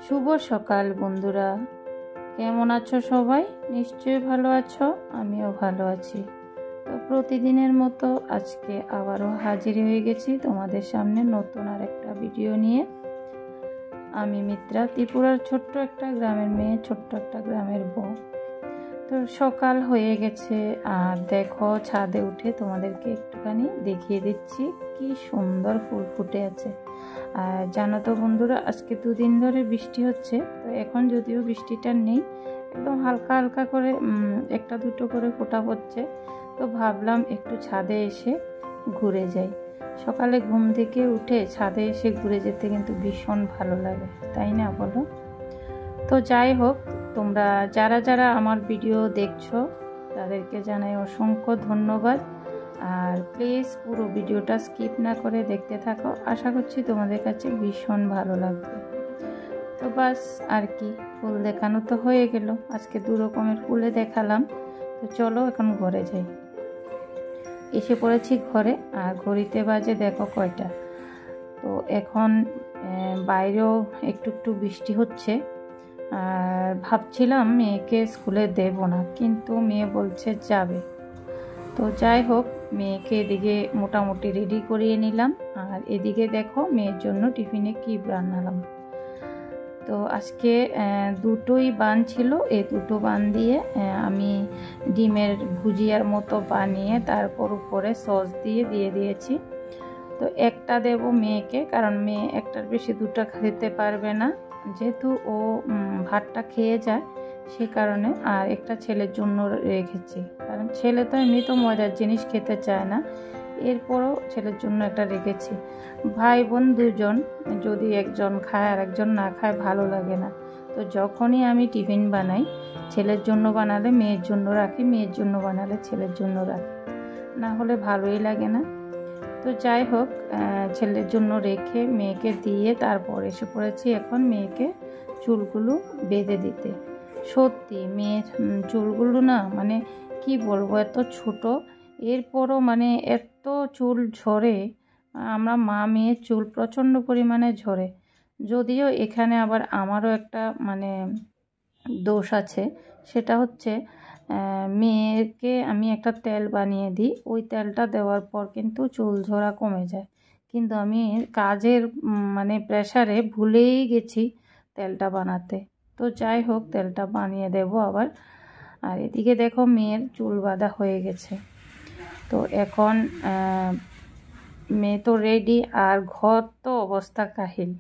শুভ সকাল বন্ধুরা, কেমন আছো সবাই? নিশ্চয়ই ভালো আছো, আমিও ভালো আছি। তো প্রতিদিনের মতো আজকে আবারও হাজির হয়ে গেছি তোমাদের সামনে নতুন আর একটা ভিডিও নিয়ে। আমি মিত্রা, ত্রিপুরার ছোট্ট একটা গ্রামের মেয়ে, ছোট্ট একটা গ্রামের বউ। তো সকাল হয়ে গেছে আর দেখো ছাদে উঠে তোমাদেরকে একটুখানি দেখিয়ে দিচ্ছি কি সুন্দর ফুল ফুটে আছে। আর জানো তো বন্ধুরা, আজকে 2 দিন ধরে বৃষ্টি হচ্ছে। তো এখন যদিও বৃষ্টিটা নেই, একদম হালকা হালকা করে একটা দুটো করে ফোঁটা পড়ছে। তো ভাবলাম একটু ছাদে এসে ঘুরে যাই। সকালে ঘুম থেকে উঠে ছাদে এসে ঘুরে যেতে কিন্তু ভীষণ ভালো লাগে, তাই না বলো? তো যাই হোক, তোমরা যারা যারা আমার ভিডিও দেখছো তাদেরকে জানাই অসংখ্য ধন্যবাদ। আর প্লিজ পুরো ভিডিওটা স্কিপ না করে দেখতে থাকো, আশা করছি তোমাদের কাছে ভীষণ ভালো লাগবে। তো বাস আর কি, ফুল দেখানো তো হয়ে গেল, আজকে 2 রকমের ফুলে দেখালাম। তো চলো এখন ঘরে যাই। এসে পড়েছি ঘরে, আর ঘড়িতে বাজে দেখো কয়টা। তো এখন বাইরেও একটু একটু বৃষ্টি হচ্ছে। আর ভাবছিলাম মেয়েকে স্কুলে দেব না, কিন্তু মেয়ে বলছে যাবে। তো যাই হোক, মেয়েকে এদিকে মোটামুটি রেডি করিয়ে নিলাম। আর এদিকে দেখো মেয়ের জন্য টিফিনে কি বানালাম। তো আজকে দুটোই বান ছিল, এই দুটো বান দিয়ে আমি ডিমের ভুজিয়ার মতো বানিয়ে তারপর উপরে সস দিয়ে দিয়েছি। তো একটা দেব মেয়েকে, কারণ মেয়ে একটার বেশি 2টা খেতে পারবে না, যেহেতু ও ভাতটা খেয়ে যায় সে কারণে। আর একটা ছেলের জন্য রেখেছি, কারণ ছেলে তো এমনি তো মজার জিনিস খেতে চায় না, এরপরও ছেলের জন্য একটা রেখেছি। ভাই বোন 2জন, যদি একজন খায় আর একজন না খায় ভালো লাগে না। তো যখনই আমি টিফিন বানাই, ছেলের জন্য বানালে মেয়ের জন্য রাখি, মেয়ের জন্য বানালে ছেলের জন্য রাখি, না হলে ভালোই লাগে না। তো যাই হোক, ছেলের জন্য রেখে মেয়েকে দিয়ে তারপর এসে পড়েছি এখন মেয়েকে চুলগুলো বেঁধে দিতে। সত্যি মেয়ের চুলগুলো না, মানে কি বলবো, এত ছোট, এরপরও মানে এত চুল ঝরে। আমরা মা মেয়ের চুল প্রচণ্ড পরিমাণে ঝরে। যদিও এখানে আবার আমারও একটা মানে দোষ আছে, সেটা হচ্ছে মেয়েকে আমি একটা তেল বানিয়ে দিই, ওই তেলটা দেওয়ার পর কিন্তু চুল ঝরা কমে যায়। কিন্তু আমি কাজের মানে প্রেশারে ভুলেই গেছি তেলটা বানাতে। তো যাই হোক, তেলটা বানিয়ে দেব আবার। আর এদিকে দেখো মেয়ের চুল বাঁধা হয়ে গেছে। তো এখন মেয়ে তো রেডি, আর ঘর তো অবস্থা কাহিল।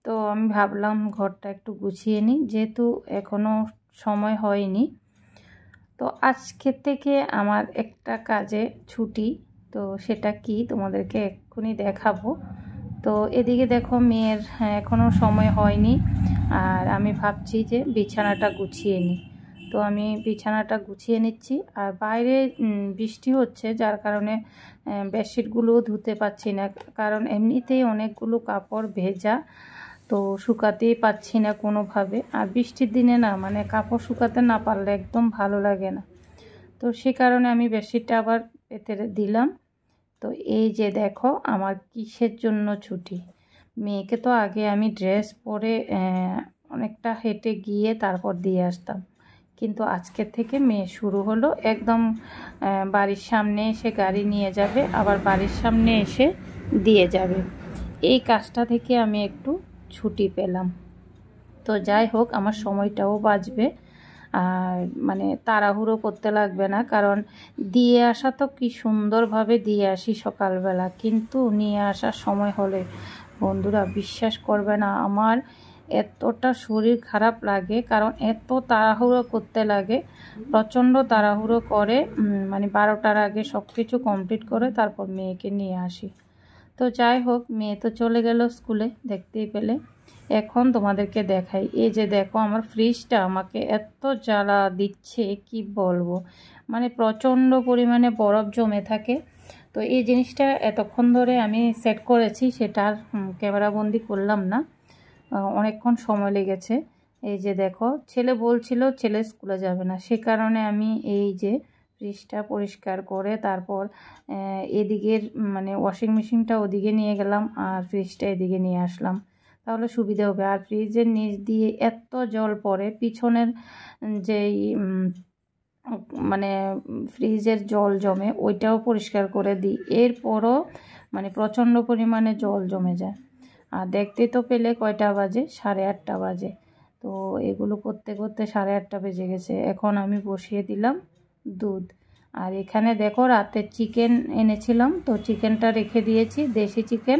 তো আমি ভাবলাম ঘরটা একটু গুছিয়ে নিই, যেহেতু এখনও সময় হয়নি। তো আজকে থেকে আমার একটা কাজে ছুটি, তো সেটা কি তোমাদেরকে এক্ষুনি দেখাবো। তো এদিকে দেখো মেয়ের এখনও সময় হয়নি, আর আমি ভাবছি যে বিছানাটা গুছিয়ে নিই। তো আমি বিছানাটা গুছিয়ে নিচ্ছি। আর বাইরে বৃষ্টি হচ্ছে, যার কারণে বেডশিটগুলোও ধুতে পারছি না, কারণ এমনিতেই অনেকগুলো কাপড় ভেজা, তো শুকাতেই পাচ্ছি না কোনোভাবে। আর বৃষ্টির দিনে না, মানে কাপড় শুকাতে না পারলে একদম ভালো লাগে না। তো সে কারণে আমি বেডশিটটা আবার পেতে দিলাম। তো এই যে দেখো আমার কিসের জন্য ছুটি। মেয়েকে তো আগে আমি ড্রেস পরে অনেকটা হেঁটে গিয়ে তারপর দিয়ে আসতাম, কিন্তু আজকের থেকে মেয়ে শুরু হলো একদম বাড়ির সামনে এসে গাড়ি নিয়ে যাবে, আবার বাড়ির সামনে এসে দিয়ে যাবে। এই কাজটা থেকে আমি একটু ছুটি পেলাম। তো যাই হোক, আমার সময়টাও বাঁচবে, আর মানে তাড়াহুড়ো করতে লাগবে না, কারণ দিয়ে আসা তো কি সুন্দরভাবে দিয়ে আসি সকালবেলা, কিন্তু নিয়ে আসার সময় হলে বন্ধুরা বিশ্বাস করবে না, আমার এতটা শরীর খারাপ লাগে, কারণ এত তাড়াহুড়ো করতে লাগে, প্রচণ্ড তাড়াহুড়ো করে। মানে 12টার আগে সব কিছু কমপ্লিট করে তারপর মেয়েকে নিয়ে আসি। তো যাই হোক, মেয়ে তো চলে গেল স্কুলে, দেখতেই পেলে। এখন তোমাদেরকে দেখাই, এই যে দেখো আমার ফ্রিজটা আমাকে এত জ্বালা দিচ্ছে কি বলবো, মানে প্রচণ্ড পরিমাণে বরফ জমে থাকে। তো এই জিনিসটা এতক্ষণ ধরে আমি সেট করেছি, সেটা আর ক্যামেরাবন্দি করলাম না, অনেকক্ষণ সময় লেগেছে। এই যে দেখো, ছেলে বলছিল ছেলে স্কুলে যাবে না, সে কারণে আমি এই যে ফ্রিজটা পরিষ্কার করে তারপর এদিকের মানে ওয়াশিং মেশিনটা ওদিকে নিয়ে গেলাম, আর ফ্রিজটা এদিকে নিয়ে আসলাম। তাহলে সুবিধা হবে। আর ফ্রিজের নিচ দিয়ে এত জল পড়ে, পিছনের যেই মানে ফ্রিজের জল জমে ওইটাও পরিষ্কার করে দিই, এরপরও মানে প্রচণ্ড পরিমাণে জল জমে যায়। আর দেখতে তো পেলে কয়টা বাজে, 8:30 বাজে। তো এগুলো করতে করতে 8:30 বেজে গেছে। এখন আমি বসিয়ে দিলাম দুধ। আর এখানে দেখো রাতে চিকেন এনেছিলাম, তো চিকেনটা রেখে দিয়েছি, দেশি চিকেন।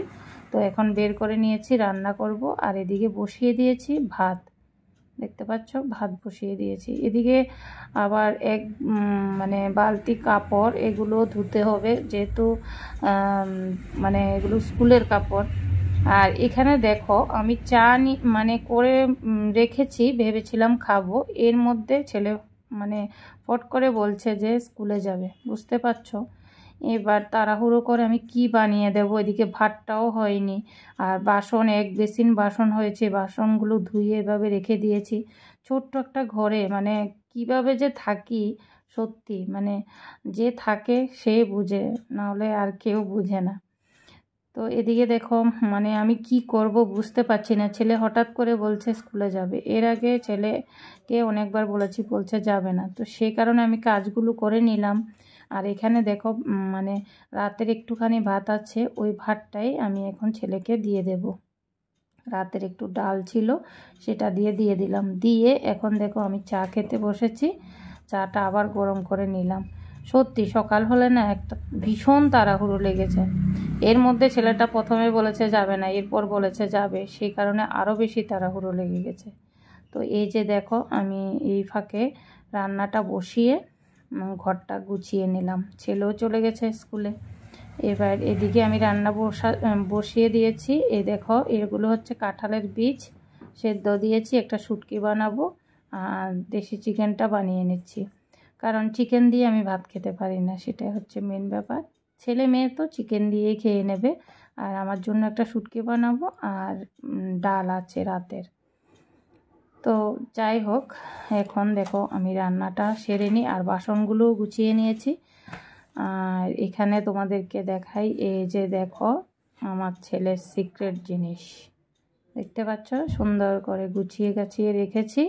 তো এখন বের করে নিয়েছি, রান্না করব। আর এদিকে বসিয়ে দিয়েছি ভাত, দেখতে পাচ্ছ ভাত বসিয়ে দিয়েছি। এদিকে আবার মানে বালতি কাপড়, এগুলো ধুতে হবে, যেহেতু মানে এগুলো স্কুলের কাপড়। আর এখানে দেখো আমি চা মানে করে রেখেছি, ভেবেছিলাম খাবো, এর মধ্যে ছেলে মানে ফট করে বলছে যে স্কুলে যাবে, বুঝতে পারছো। এবার তাড়াহুড়ো করে আমি কি বানিয়ে দেবো, এদিকে ভাতটাও হয়নি। আর বাসন, এক বেসিন বাসন হয়েছে, বাসনগুলো ধুয়ে এভাবে রেখে দিয়েছি। ছোট্ট একটা ঘরে মানে কিভাবে যে থাকি, সত্যি মানে যে থাকে সে বুঝে, নাহলে আর কেউ বুঝে না। তো এদিকে দেখো মানে আমি কি করব বুঝতে পারছি না। ছেলে হঠাৎ করে বলছে স্কুলে যাবে, এর আগে ছেলেকে অনেকবার বলেছি, বলছে যাবে না। তো সেই কারণে আমি কাজগুলো করে নিলাম। আর এখানে দেখো মানে রাতের একটুখানি ভাত আছে, ওই ভাতটাই আমি এখন ছেলেকে দিয়ে দেব। রাতের একটু ডাল ছিল, সেটা দিয়ে দিলাম। দিয়ে এখন দেখো আমি চা খেতে বসেছি, চাটা আবার গরম করে নিলাম। সত্যি সকাল হলে না একটা ভীষণ তাড়াহুড়ো লেগেছে। এর মধ্যে ছেলেটা প্রথমে বলেছে যাবে না, এরপর বলেছে যাবে, সেই কারণে আরও বেশি তাড়াহুড়ো লেগে গেছে। তো এই যে দেখো আমি এই ফাঁকে রান্নাটা বসিয়ে ঘরটা গুছিয়ে নিলাম। ছেলেও চলে গেছে স্কুলে। এবার এদিকে আমি রান্না বসিয়ে দিয়েছি। এই দেখো এগুলো হচ্ছে কাঁঠালের বীজ সেদ্ধ দিয়েছি, একটা শুটকি বানাবো। আর দেশি চিকেনটা বানিয়ে নিচ্ছি, কারণ চিকেন দিয়ে আমি ভাত খেতে পারি না, সেটাই হচ্ছে মেন ব্যাপার। ছেলে মেয়ে তো চিকেন দিয়েই খেয়ে নেবে। আর আমার জন্য একটা শুটকি বানাবো, আর ডাল আছে রাতের। তো যাই হোক, এখন দেখো আমি রান্নাটা সেরে নিই। আর বাসনগুলো গুছিয়ে নিয়েছি। আর এখানে তোমাদেরকে দেখাই, এই যে দেখো আমার ছেলের সিক্রেট জিনিস, দেখতে পাচ্ছ সুন্দর করে গুছিয়ে গাছিয়ে রেখেছি।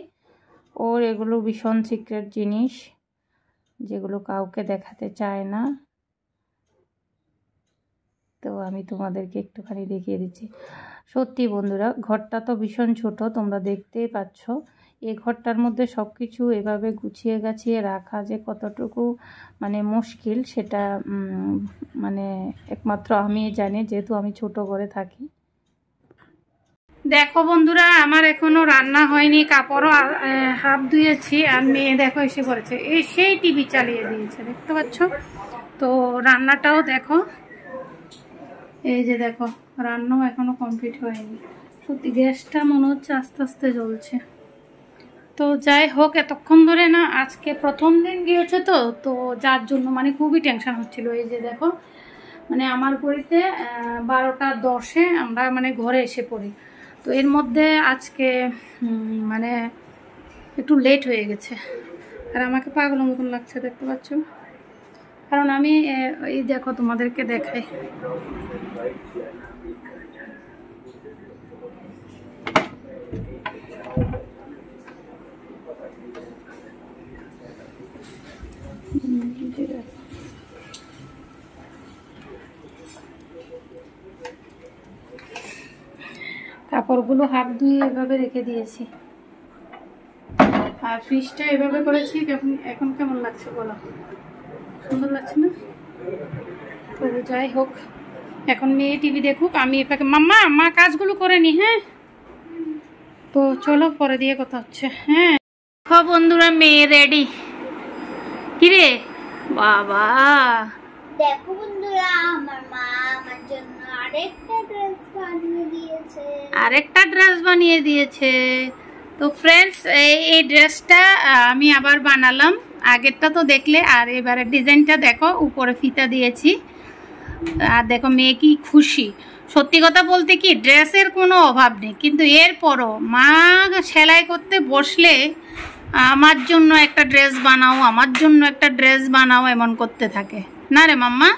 ওর এগুলো ভীষণ সিক্রেট জিনিস, যেগুলো কাউকে দেখাতে চায় না। তো আমি তোমাদেরকে একটুখানি দেখিয়ে দিচ্ছি। সত্যি বন্ধুরা, ঘরটা তো ভীষণ ছোট, তোমরা দেখতেই পাচ্ছ। এই ঘরটার মধ্যে সব কিছু এভাবে গুছিয়ে গাছিয়ে রাখা যে কতটুকু মানে মুশকিল, সেটা মানে একমাত্র আমি জানি, যেহেতু আমি ছোট ঘরে থাকি। দেখো বন্ধুরা, আমার এখনো রান্না হয়নি, কাপড়ও হাফ ধুয়েছি। আর মেয়ে দেখো এসে পড়েছে, সেই টিভি চালিয়ে দিয়েছে, দেখতে পাচ্ছ। তো রান্নাটাও দেখো, এই যে দেখো রান্নাও এখনো কমপ্লিট হয়নি। সত্যি গ্যাসটা মনে হচ্ছে আস্তে আস্তে জ্বলছে। তো যাই হোক, এতক্ষণ ধরে না আজকে প্রথম দিন গিয়েছে, তো যার জন্য মানে খুবই টেনশন হচ্ছিল। এই যে দেখো মানে আমার ঘড়িতে 12:10 আমরা মানে ঘরে এসে পড়ি। তো এর মধ্যে আজকে মানে একটু লেট হয়ে গেছে। আর আমাকে পাগলের মতন লাগছে, দেখতে পাচ্ছ। কারণ আমি এই দেখো তোমাদেরকে দেখাই, কাপড়গুলো হাত ধুয়ে এভাবে রেখে দিয়েছি। আর ফ্রিজটা এভাবে করেছি। এখন কেমন লাগছে বলো, সুন্দর লাগছে না? তো যাই হোক, এখন মেয়ে টিভি দেখুক, আমি এটাকে মা কাজগুলো করে নি। হ্যাঁ, তো চলো পরে দিয়ে কথা হচ্ছে। হ্যাঁ বন্ধুরা, মেয়ে রেডি। কিরে বাবা, দেখো বন্ধুরা, আমার মা আমার জন্য আরেকটা ড্রেস বানিয়ে দিয়েছে। তো ফ্রেন্ডস, এই ড্রেসটা আমি আবার বানালাম। আগেরটা তো দেখলে, আর এবারে ডিজাইনটা দেখো, উপরে ফিতা দিয়েছি। আর দেখো মেয়ে কি খুশি। সত্যি কথা বলতে কি, ড্রেসের কোনো অভাব নেই, কিন্তু এরপরও মা সেলাই করতে বসলে আমার জন্য একটা ড্রেস বানাও, আমার জন্য একটা ড্রেস বানাও, এমন করতে থাকে না রে মাম্মা?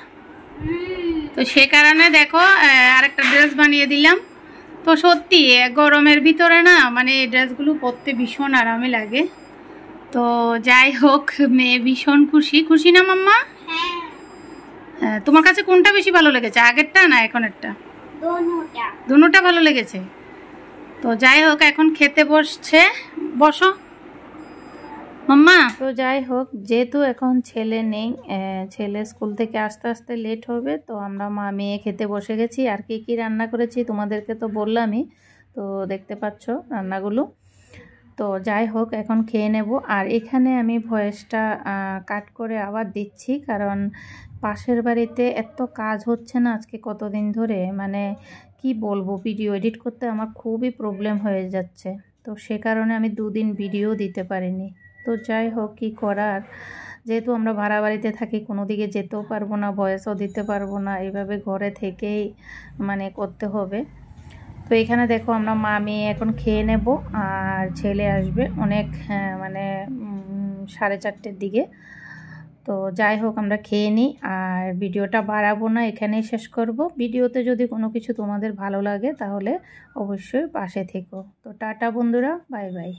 তো সে কারণে দেখো আরেকটা ড্রেস বানিয়ে দিলাম। তো সত্যি গরমের ভিতরে না মানে এই ড্রেসগুলো পরতে ভীষণ আরামে লাগে। তো যাই হোক, মেয়ে ভীষণ খুশি। খুশি না মাম্মা? হ্যাঁ, তোমার কাছে কোনটা বেশি ভালো লেগেছে, আগেরটা না এখনেরটা? দুটোটা ভালো লেগেছে। তো যাই হোক, এখন খেতে বসছে। বসো মাম্মা। তো যাই হোক, যেহেতু এখন ছেলে নেই, ছেলে স্কুল থেকে আস্তে আস্তে লেট হবে, তো আমরা মা মেয়ে খেতে বসে গেছি। আর কি কি রান্না করেছি তোমাদেরকে তো বললামই, তো দেখতে পাচ্ছ রান্নাগুলো। তো যাই হোক, এখন খেয়ে নেব। আর এখানে আমি ভয়েসটা কাট করে আবার দিচ্ছি, কারণ পাশের বাড়িতে এত কাজ হচ্ছে না আজকে কতদিন ধরে, মানে কি বলবো, ভিডিও এডিট করতে আমার খুবই প্রবলেম হয়ে যাচ্ছে। তো সে কারণে আমি 2 দিন ভিডিও দিতে পারিনি। তো যাই হোক, কি করার, যেহেতু আমরা ভাড়া বাড়িতে থাকি, কোনো দিকে যেতেও পারবো না, ভয়েসও দিতে পারবো না, এইভাবে ঘরে থেকেই মানে করতে হবে। তো এখানে দেখো আমরা মা মেয়ে এখন খেয়ে নেব, আর ছেলে আসবে অনেক মানে 4:30-র দিকে। তো যাই হোক, আমরা খেয়ে নিই, আর ভিডিওটা বাড়াবো না, এখানেই শেষ করব। ভিডিওতে যদি কোনো কিছু তোমাদের ভালো লাগে তাহলে অবশ্যই পাশে থেকো। তো টাটা বন্ধুরা, বাই বাই।